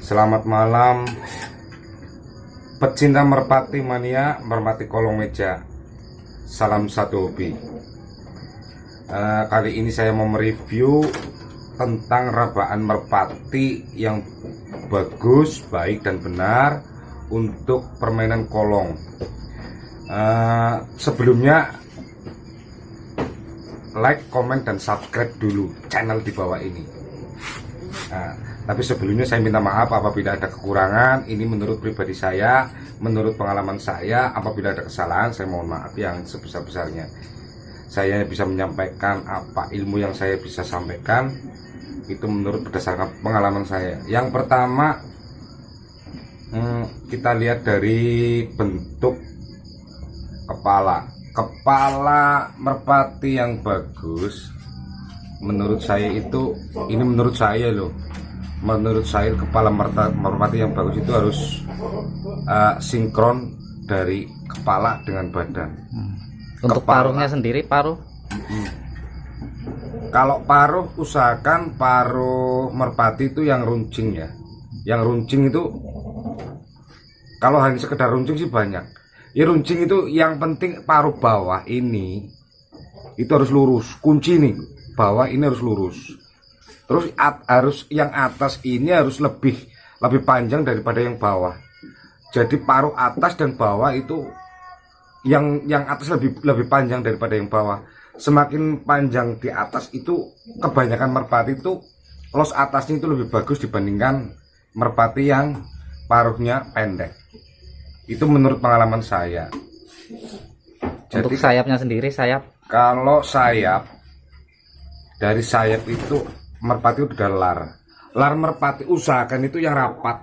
Selamat malam pecinta merpati mania, merpati kolong meja. Salam satu hobi. Kali ini saya mau mereview tentang rabaan merpati yang bagus, baik dan benar untuk permainan kolong. Sebelumnya like, komen, dan subscribe dulu channel di bawah ini. Tapi sebelumnya saya minta maaf apabila ada kekurangan. Ini menurut pribadi saya, menurut pengalaman saya. Apabila ada kesalahan, saya mohon maaf yang sebesar-besarnya. Saya bisa menyampaikan apa ilmu yang saya bisa sampaikan itu menurut berdasarkan pengalaman saya. Yang pertama, kita lihat dari bentuk kepala. Kepala merpati yang bagus, menurut saya itu, ini menurut saya loh, menurut saya kepala merpati yang bagus itu harus sinkron dari kepala dengan badan. Untuk kepala. Paruhnya sendiri, paruh? Kalau paruh, usahakan paruh merpati itu yang runcing ya. Yang runcing itu, kalau hanya sekedar runcing sih banyak. Ya runcing itu yang penting paruh bawah ini itu harus lurus. Kunci nih, bawah ini harus lurus. Terus harus yang atas ini harus lebih panjang daripada yang bawah. Jadi paruh atas dan bawah itu yang atas lebih panjang daripada yang bawah. Semakin panjang di atas itu, kebanyakan merpati itu los atasnya itu lebih bagus dibandingkan merpati yang paruhnya pendek. Itu menurut pengalaman saya. Untuk Jadi sayapnya sendiri, sayap? kalau sayap, dari sayap itu merpati udah lar merpati usahakan itu yang rapat.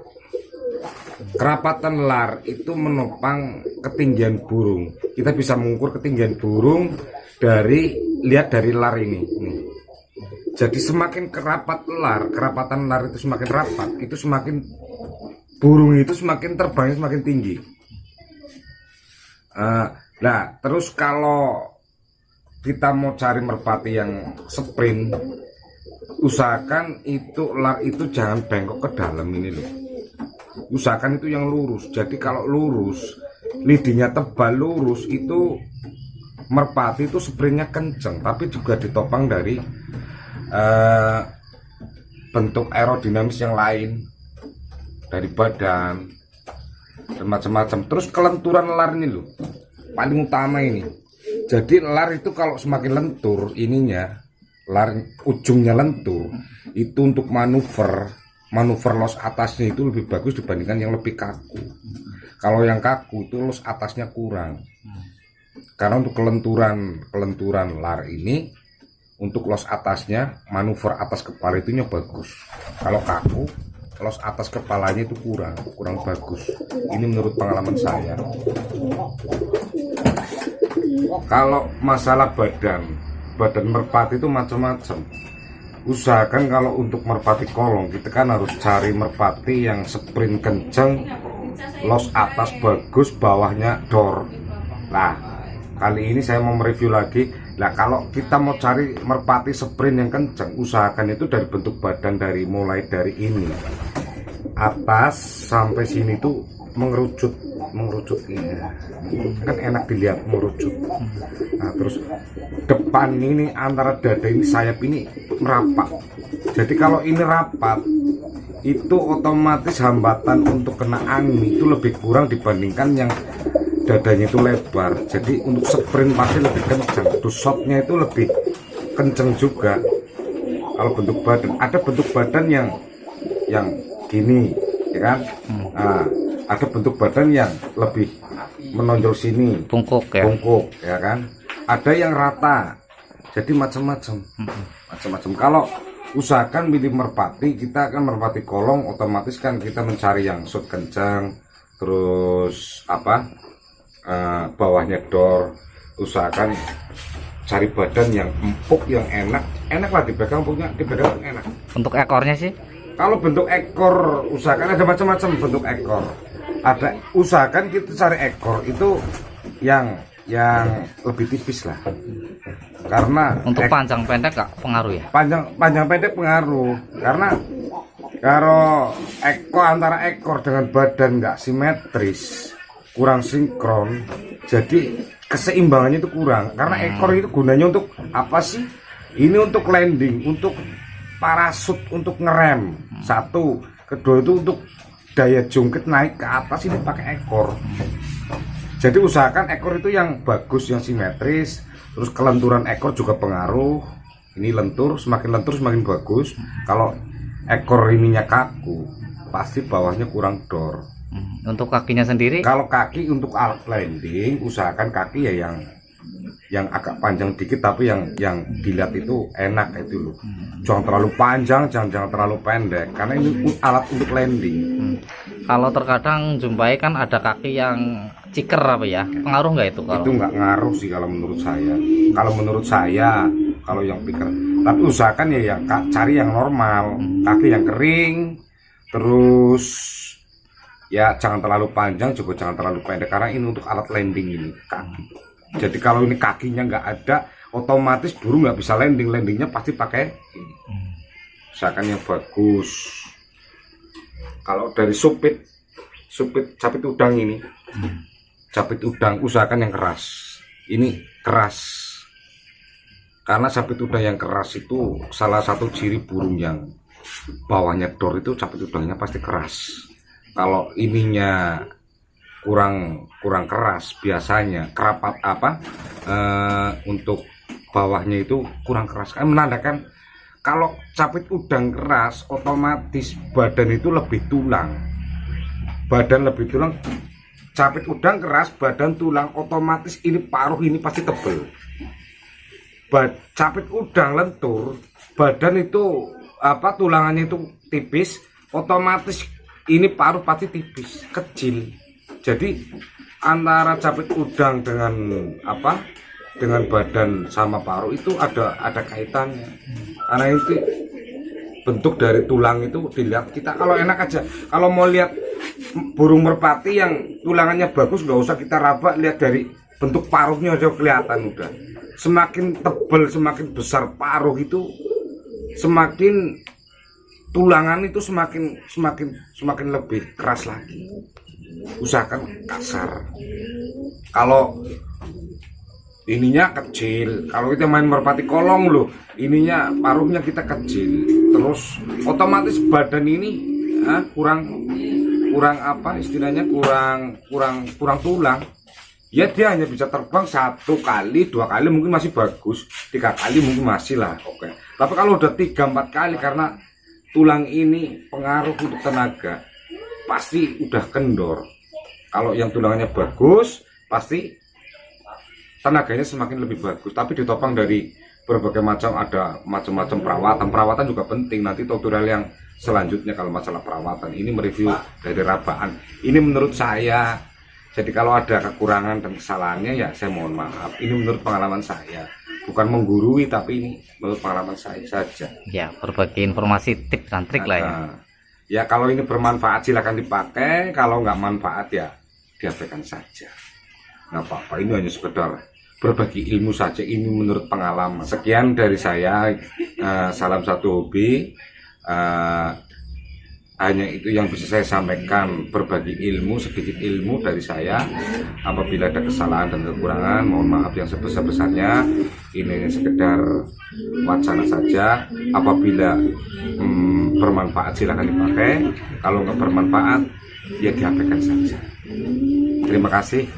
Kerapatan lar itu menopang ketinggian burung. Kita bisa mengukur ketinggian burung dari lar ini nih. Jadi semakin kerapatan lar itu semakin rapat, itu semakin burung itu semakin terbangnya semakin tinggi. Nah terus kalau kita mau cari merpati yang sprint, usahakan itu lar itu jangan bengkok ke dalam ini loh. Usahakan itu yang lurus. Jadi kalau lurus, lidinya tebal lurus, itu merpati itu sprintnya kenceng, tapi juga ditopang dari bentuk aerodinamis yang lain, dari badan dan macam-macam. Terus kelenturan lar ini loh paling utama ini. Jadi lar itu kalau semakin lentur ininya, lar ujungnya lentur, itu untuk manuver los atasnya itu lebih bagus dibandingkan yang lebih kaku. Kalau yang kaku itu los atasnya kurang. Karena untuk kelenturan lar ini, untuk los atasnya, manuver atas kepala itunya bagus. Kalau kaku, los atas kepalanya itu kurang bagus. Ini menurut pengalaman saya. Kalau masalah badan merpati itu macam-macam. Usahakan kalau untuk merpati kolong, kita kan harus cari merpati yang sprint kenceng, los atas bagus, bawahnya dor. Nah, kali ini saya mau mereview lagi. Nah, kalau kita mau cari merpati sprint yang kenceng, usahakan itu dari bentuk badan, mulai dari ini atas sampai sini tuh mengerucut ini kan enak dilihat, mengerucut. Nah terus depan ini antara dada ini, sayap ini merapat. Jadi kalau ini rapat, itu otomatis hambatan untuk kena angin itu lebih kurang dibandingkan yang dadanya itu lebar. Jadi untuk sprint pasti lebih kencang, terus shotnya itu lebih kenceng juga. Kalau bentuk badan, ada bentuk badan yang gini ya kan. Nah, ada bentuk badan yang lebih menonjol sini, bungkuk ya kan. Ada yang rata. Jadi macam-macam. Kalau usahakan milih merpati, kita akan merpati kolong, otomatis kan kita mencari yang shot kencang, terus bawahnya dor. Usahakan cari badan yang empuk, yang enak lah dipegang, dipegang enak. Untuk ekornya sih? Kalau bentuk ekor, usahakan ada macam-macam bentuk ekor. Usahakan kita cari ekor itu yang lebih tipis lah. Karena untuk panjang pendek gak pengaruh ya? Panjang pendek pengaruh. Karena Karo antara ekor dengan badan nggak simetris, kurang sinkron, jadi keseimbangannya itu kurang. Karena ekor itu gunanya untuk apa sih? Ini untuk landing, untuk parasut, untuk ngerem. Satu, kedua itu untuk daya jungkit naik ke atas, ini pakai ekor. Jadi usahakan ekor itu yang bagus, yang simetris. Terus kelenturan ekor juga pengaruh. Ini lentur, semakin lentur semakin bagus. Kalau ekor ininya kaku, pasti bawahnya kurang dor. Untuk kakinya sendiri? Kalau kaki untuk alat landing, usahakan kaki ya yang agak panjang dikit, tapi yang dilihat itu enak itu loh. Jangan terlalu panjang, jangan terlalu pendek, karena ini alat untuk landing. Kalau terkadang jumpai kan ada kaki yang ciker apa ya, pengaruh nggak itu? Kalau Itu nggak ngaruh sih kalau menurut saya. Kalau menurut saya, kalau yang pikir, tapi usahakan ya cari yang normal, kaki yang kering, terus ya jangan terlalu panjang juga jangan terlalu pendek, karena ini untuk alat landing ini kaki. Jadi kalau ini kakinya nggak ada, otomatis burung nggak bisa landingnya pasti pakai ini. Usahakan yang bagus. Kalau dari capit udang ini, capit udang usahakan yang keras. Ini keras, karena capit udang yang keras itu salah satu ciri burung yang bawahnya dor itu capit udangnya pasti keras. Kalau ininya kurang keras, biasanya kerapat untuk bawahnya itu kurang keras, menandakan kalau capit udang keras otomatis badan itu lebih tulang, capit udang keras badan tulang, otomatis ini paruh ini pasti tebel. Capit udang lentur, badan itu tulangannya itu tipis, otomatis ini paruh pasti tipis, kecil. Jadi antara capit udang dengan badan sama paruh itu ada kaitannya. Karena itu bentuk dari tulang itu dilihat kita kalau enak aja. Kalau mau lihat burung merpati yang tulangannya bagus, nggak usah kita raba, lihat dari bentuk paruhnya aja kelihatan udah. Semakin tebal, semakin besar paruh itu, semakin tulangan itu semakin lebih keras lagi. Usahakan kasar. Kalau ininya kecil, kalau kita main merpati kolong loh, ininya paruhnya kita kecil, terus otomatis badan ini kurang istilahnya kurang tulang. Ya dia hanya bisa terbang 1 kali, 2 kali mungkin masih bagus, 3 kali mungkin masih lah oke. Tapi kalau udah 3-4 kali, karena tulang ini pengaruh untuk tenaga, pasti udah kendor. Kalau yang tulangannya bagus, pasti tenaganya semakin lebih bagus. Tapi ditopang dari berbagai macam, ada macam-macam perawatan juga penting. Nanti tutorial yang selanjutnya kalau masalah perawatan, ini mereview dari rabaan. Ini menurut saya. Jadi kalau ada kekurangan dan kesalahannya ya saya mohon maaf. Ini menurut pengalaman saya, bukan menggurui, tapi ini menurut pengalaman saya saja. Ya, berbagi informasi tips dan trik lah ya. Ya kalau ini bermanfaat silakan dipakai, kalau nggak manfaat ya diabaikan saja. Nggak apa-apa, ini hanya sekedar berbagi ilmu saja, ini menurut pengalaman. Sekian dari saya, salam satu hobi. Hanya itu yang bisa saya sampaikan, berbagi ilmu, sedikit ilmu dari saya. Apabila ada kesalahan dan kekurangan, mohon maaf yang sebesar-besarnya. Ini hanya sekedar wacana saja. Apabila bermanfaat silahkan dipakai, kalau nggak bermanfaat ya diabaikan saja. Terima kasih.